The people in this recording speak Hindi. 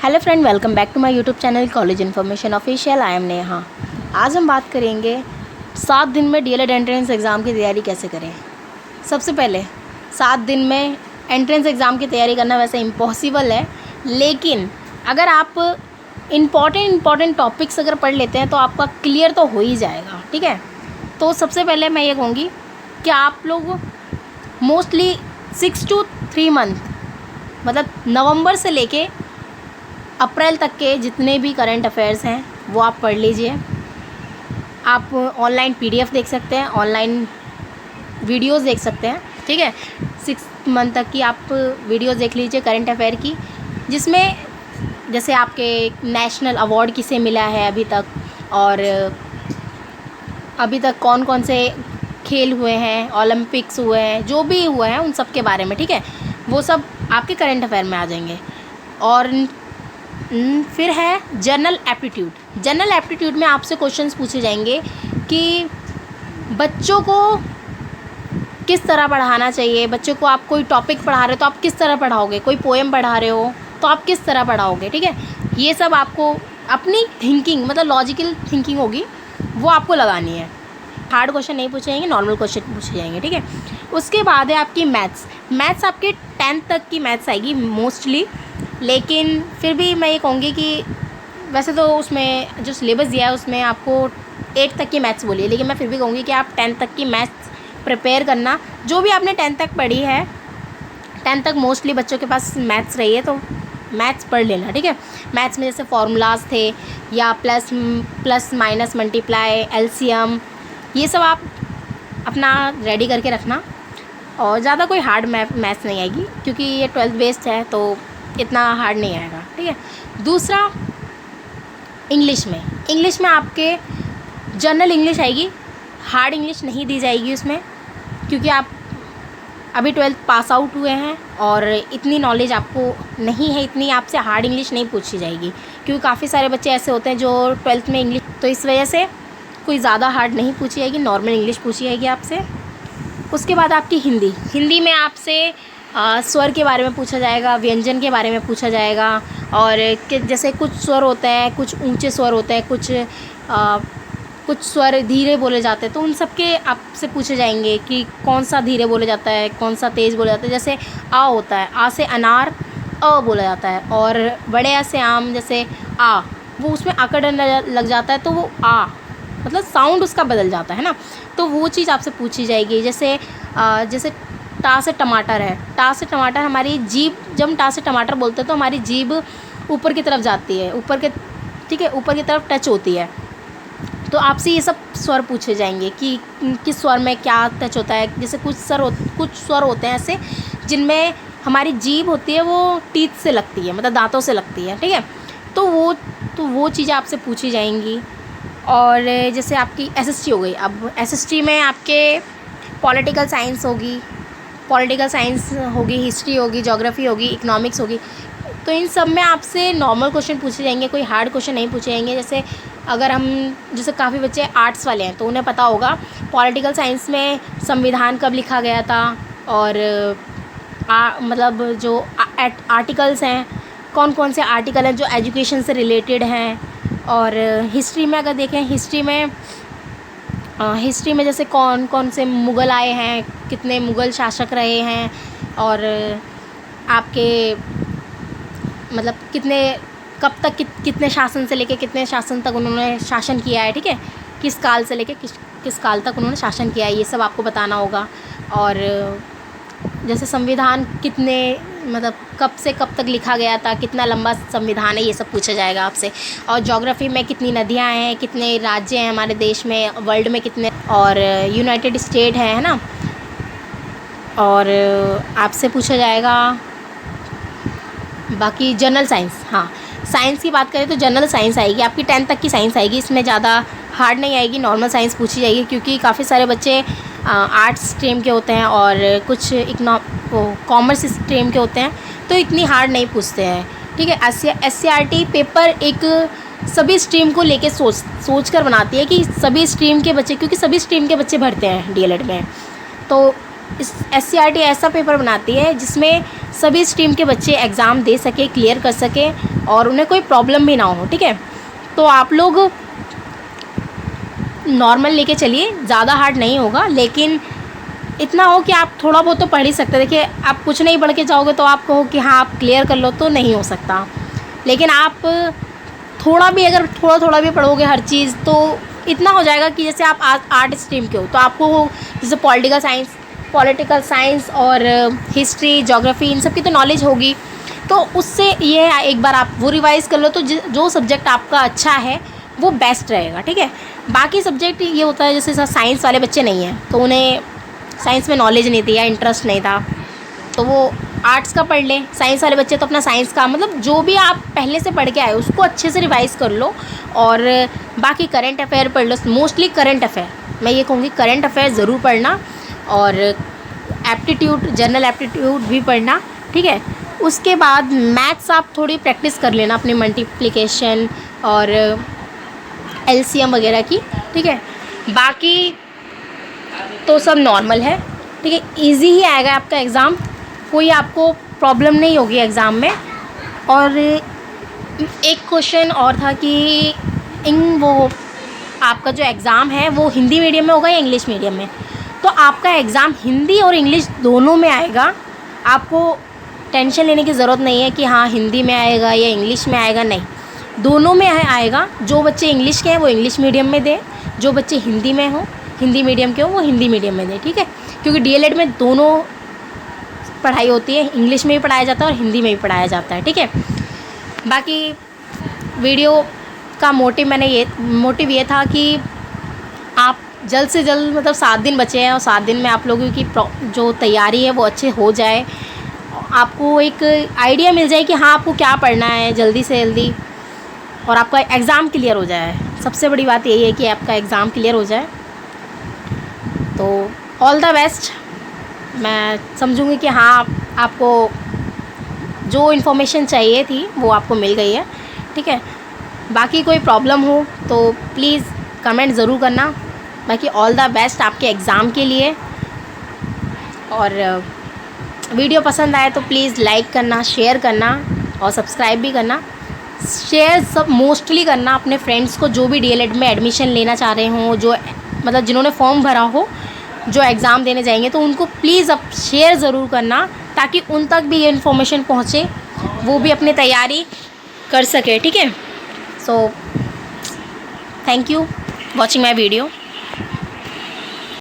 Hello friend, welcome back to my YouTube channel college information official. I am Neha. आज हम बात करेंगे 7 दिन में डीएलएड एंट्रेंस एग्ज़ाम की तैयारी कैसे करें। सबसे पहले 7 दिन में एंट्रेंस एग्ज़ाम की तैयारी करना वैसे इम्पॉसिबल है, लेकिन अगर आप इम्पॉर्टेंट टॉपिक्स अगर पढ़ लेते हैं तो आपका क्लियर तो हो ही जाएगा। ठीक है, तो सबसे पहले मैं ये कहूँगी कि आप लोग मोस्टली 6 to 3 मंथ मतलब नवंबर से लेके अप्रैल तक के जितने भी करंट अफेयर्स हैं वो आप पढ़ लीजिए। आप ऑनलाइन पीडीएफ देख सकते हैं, ऑनलाइन वीडियोस देख सकते हैं। ठीक है, 6 मंथ तक की आप वीडियोस देख लीजिए करंट अफेयर की, जिसमें जैसे आपके नेशनल अवार्ड किसे मिला है अभी तक, और अभी तक कौन कौन से खेल हुए हैं, ओलंपिक्स हुए हैं, जो भी हुए हैं उन सब के बारे में। ठीक है, वो सब आपके करंट अफेयर में आ जाएंगे। और फिर है जनरल एप्टीट्यूड। जनरल एप्टीट्यूड में आपसे क्वेश्चंस पूछे जाएंगे कि बच्चों को किस तरह पढ़ाना चाहिए। बच्चों को आप कोई टॉपिक पढ़ा रहे हो तो आप किस तरह पढ़ाओगे, कोई पोएम पढ़ा रहे हो तो आप किस तरह पढ़ाओगे। ठीक है, ये सब आपको अपनी थिंकिंग मतलब लॉजिकल थिंकिंग होगी वो आपको लगानी है। हार्ड क्वेश्चन नहीं पूछे जाएंगे, नॉर्मल क्वेश्चन पूछे जाएंगे। ठीक है, उसके बाद है आपकी मैथ्स आपके 10th तक की मैथ्स आएगी मोस्टली, लेकिन फिर भी मैं ये कहूँगी कि वैसे तो उसमें जो सिलेबस दिया है उसमें आपको 8 तक की मैथ्स बोली है, लेकिन मैं फिर भी कहूँगी कि आप 10th तक की मैथ्स प्रिपेयर करना। जो भी आपने 10th तक पढ़ी है, 10th तक मोस्टली बच्चों के पास मैथ्स रही है तो मैथ्स पढ़ लेना। ठीक है, मैथ्स में जैसे फार्मूलाज थे या प्लस माइनस मल्टीप्लाई एलसीएम, ये सब आप अपना रेडी करके रखना। और ज़्यादा कोई हार्ड मैथ्स नहीं आएगी क्योंकि ये 12th बेस्ड है तो इतना हार्ड नहीं आएगा। ठीक है, दूसरा इंग्लिश में आपके जनरल इंग्लिश आएगी, हार्ड इंग्लिश नहीं दी जाएगी उसमें, क्योंकि आप अभी 12th पास आउट हुए हैं और इतनी नॉलेज आपको नहीं है, इतनी आपसे हार्ड इंग्लिश नहीं पूछी जाएगी, क्योंकि काफ़ी सारे बच्चे ऐसे होते हैं जो 12th में इंग्लिश, तो इस वजह से कोई ज़्यादा हार्ड नहीं पूछी जाएगी, नॉर्मल इंग्लिश पूछी जाएगी आपसे। उसके बाद आपकी हिंदी में आपसे स्वर के बारे में पूछा जाएगा, व्यंजन के बारे में पूछा जाएगा, और कि जैसे कुछ स्वर होते हैं, कुछ ऊंचे स्वर होते हैं, कुछ स्वर धीरे बोले जाते हैं, तो उन सब के आपसे पूछे जाएंगे कि कौन सा धीरे बोला जाता है, कौन सा तेज़ बोला जाता है। जैसे आ होता है, आ से अनार अ बोला जाता है, और बड़े आ से आम, जैसे आ वो उसमें आकड़ लग जाता है तो वो आ मतलब साउंड उसका बदल जाता है ना, तो वो चीज़ आपसे पूछी जाएगी। जैसे टा से टमाटर है, टा से टमाटर हमारी जीभ, जब हम टा से टमाटर बोलते हैं तो हमारी जीभ ऊपर की तरफ जाती है, ठीक है, ऊपर की तरफ टच होती है, तो आपसे ये सब स्वर पूछे जाएंगे कि किस स्वर में क्या टच होता है। जैसे कुछ स्वर होते हैं ऐसे जिनमें हमारी जीभ होती है वो टीथ से लगती है, मतलब दांतों से लगती है। ठीक है, तो वो चीज़ें आपसे पूछी जाएंगी। और जैसे आपकी एसएसटी हो गई, अब एसएसटी में आपके पॉलिटिकल साइंस होगी, हिस्ट्री होगी, ज्योग्राफी होगी, इकोनॉमिक्स होगी, तो इन सब में आपसे नॉर्मल क्वेश्चन पूछे जाएंगे, कोई हार्ड क्वेश्चन नहीं पूछे जाएंगे। जैसे काफ़ी बच्चे आर्ट्स वाले हैं तो उन्हें पता होगा पॉलिटिकल साइंस में संविधान कब लिखा गया था, और मतलब जो आर्टिकल्स हैं, कौन कौन से आर्टिकल हैं जो एजुकेशन से रिलेटेड हैं। और हिस्ट्री में अगर देखें, हिस्ट्री में जैसे कौन कौन से मुग़ल आए हैं, कितने मुग़ल शासक रहे हैं, और आपके मतलब कितने शासन से लेके कितने शासन तक उन्होंने शासन किया है। ठीक है, किस काल से लेके किस काल तक उन्होंने शासन किया है, ये सब आपको बताना होगा। और जैसे संविधान मतलब कब से कब तक लिखा गया था, कितना लंबा संविधान है, ये सब पूछा जाएगा आपसे। और ज्योग्राफी में कितनी नदियाँ हैं, कितने राज्य हैं हमारे देश में, वर्ल्ड में कितने, और यूनाइटेड स्टेट है ना। और आपसे पूछा जाएगा बाकी जनरल साइंस। हाँ, साइंस की बात करें तो जनरल साइंस आएगी आपकी, 10th तक की साइंस आएगी, इसमें ज़्यादा हार्ड नहीं आएगी, नॉर्मल साइंस पूछी जाएगी, क्योंकि काफ़ी सारे बच्चे आर्ट्स स्ट्रीम के होते हैं और कुछ कॉमर्स स्ट्रीम के होते हैं, तो इतनी हार्ड नहीं पूछते हैं। ठीक है, SCRT पेपर एक सभी स्ट्रीम को लेके सोच कर बनाती है कि सभी स्ट्रीम के बच्चे, क्योंकि सभी स्ट्रीम के बच्चे भरते हैं डीएलएड में, तो इस SCRT ऐसा पेपर बनाती है जिसमें सभी स्ट्रीम के बच्चे एग्ज़ाम दे सके, क्लियर कर सके और उन्हें कोई प्रॉब्लम भी ना हो। ठीक है, तो आप लोग नॉर्मल लेके चलिए, ज़्यादा हार्ड नहीं होगा, लेकिन इतना हो कि आप थोड़ा बहुत तो पढ़ ही सकते हैं। देखिए, आप कुछ नहीं पढ़ के जाओगे तो आप कहो कि हाँ आप क्लियर कर लो, तो नहीं हो सकता। लेकिन आप थोड़ा भी, अगर थोड़ा थोड़ा भी पढ़ोगे हर चीज़, तो इतना हो जाएगा कि जैसे आप आर्ट स्ट्रीम के हो तो आपको जैसे पॉलिटिकल साइंस और हिस्ट्री, ज्योग्राफी, इन सब की तो नॉलेज होगी। तो उससे ये है, एक बार आप वो रिवाइज़ कर लो तो जो सब्जेक्ट आपका अच्छा है वो बेस्ट रहेगा। ठीक है, बाकी सब्जेक्ट ये होता है जैसे साइंस वाले बच्चे नहीं हैं तो उन्हें साइंस में नॉलेज नहीं थी या इंटरेस्ट नहीं था, तो वो आर्ट्स का पढ़ लें। साइंस वाले बच्चे तो अपना साइंस का, मतलब जो भी आप पहले से पढ़ के आए उसको अच्छे से रिवाइज़ कर लो। और बाकी करंट अफेयर पढ़ लो, मोस्टली करंट अफेयर, मैं ये कहूँगी करंट अफेयर ज़रूर पढ़ना, और एप्टीट्यूड, जनरल एप्टीट्यूड भी पढ़ना। ठीक है, उसके बाद मैथ्स आप थोड़ी प्रैक्टिस कर लेना, अपनी मल्टीप्लिकेशन और एलसीएम वगैरह की। ठीक है, बाकी तो सब नॉर्मल है। ठीक है, इजी ही आएगा आपका एग्ज़ाम, कोई आपको प्रॉब्लम नहीं होगी एग्ज़ाम में। और एक क्वेश्चन और था कि वो आपका जो एग्ज़ाम है वो हिंदी मीडियम में होगा या इंग्लिश मीडियम में? तो आपका एग्ज़ाम हिंदी और इंग्लिश दोनों में आएगा। आपको टेंशन लेने की ज़रूरत नहीं है कि हाँ हिंदी में आएगा या इंग्लिश में आएगा, नहीं, दोनों में आएगा। जो बच्चे इंग्लिश के हैं वो इंग्लिश मीडियम में दें, जो बच्चे हिंदी में हो, हिंदी मीडियम के हो, वो हिंदी मीडियम में दें। ठीक है, क्योंकि डीएलएड में दोनों पढ़ाई होती है, इंग्लिश में भी पढ़ाया जाता है और हिंदी में भी पढ़ाया जाता है। ठीक है, बाकी वीडियो का मोटिव ये था कि आप जल्द से जल्द, मतलब 7 दिन बचे हैं और 7 दिन में आप लोगों की जो तैयारी है वो अच्छे हो जाए, आपको एक आइडिया मिल जाए कि हाँ आपको क्या पढ़ना है जल्दी से जल्दी, और आपका एग्ज़ाम क्लियर हो जाए। सबसे बड़ी बात यही है कि आपका एग्ज़ाम क्लियर हो जाए। तो ऑल द बेस्ट। मैं समझूंगी कि हाँ आपको जो इन्फॉर्मेशन चाहिए थी वो आपको मिल गई है। ठीक है, बाकी कोई प्रॉब्लम हो तो प्लीज़ कमेंट ज़रूर करना। बाकी ऑल द बेस्ट आपके एग्ज़ाम के लिए। और वीडियो पसंद आए तो प्लीज़ लाइक करना, शेयर करना और सब्सक्राइब भी करना। शेयर सब मोस्टली करना अपने फ्रेंड्स को, जो भी डीएलएड में एडमिशन लेना चाह रहे हों, जो मतलब जिन्होंने फॉर्म भरा हो, जो एग्ज़ाम देने जाएंगे, तो उनको प्लीज़ अब शेयर ज़रूर करना ताकि उन तक भी ये इन्फॉर्मेशन पहुँचे, वो भी अपनी तैयारी कर सके। ठीक है, so thank you watching my video.